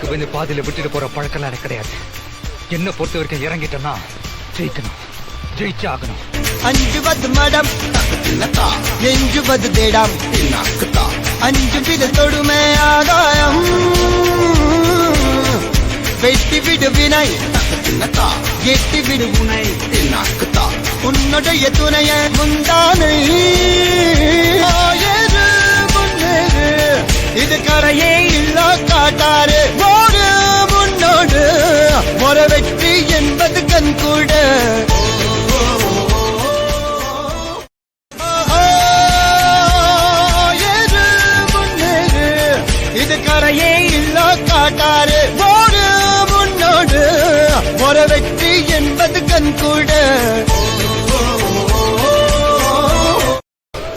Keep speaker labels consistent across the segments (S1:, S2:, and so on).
S1: உயிருக்கு வந்து பாதியில விட்டுட்டு போற பழக்கம் எனக்கு கிடையாது. என்ன பொறுத்த வரைக்கும் இறங்கிட்டேன்னா ஜெயிக்கணும், ஜெயிச்சு ஆகணும்.
S2: அஞ்சுவது மடம் நெஞ்சுவது தேடம் அஞ்சு வித தொடுமை ஆதாயம் வெட்டி விடு வினை எட்டி விடு உனை உன்னுடைய துணைய முந்தானை முன்னேறு இது கரையே இல்ல காட்டாரு ஓடு முன்னோடு மொர வெற்றி என்பது கண்கூட இது கரையே இல்ல காட்டாரு ஓடு முன்னோடு மொர வெற்றி என்பது கண்கூட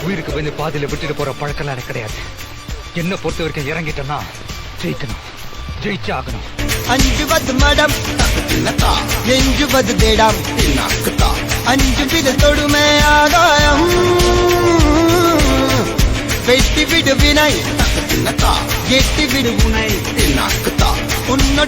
S1: உயிருக்கு வந்து பாதியில விட்டுட்டு போற பழக்கம் எனக்கு கிடையாது. என்ன பொறுத்த வரைக்கும் இறங்கிட்டேன்னா ஜெயிக்கணும், ஜெயிச்சு ஆகணும்.
S2: அஞ்சுவது மடம் நெஞ்சுவது தேடம் அஞ்சு வித தொடுமை ஆதாயம் வெட்டி விடு வினை எட்டி விடு உனை உன்னோட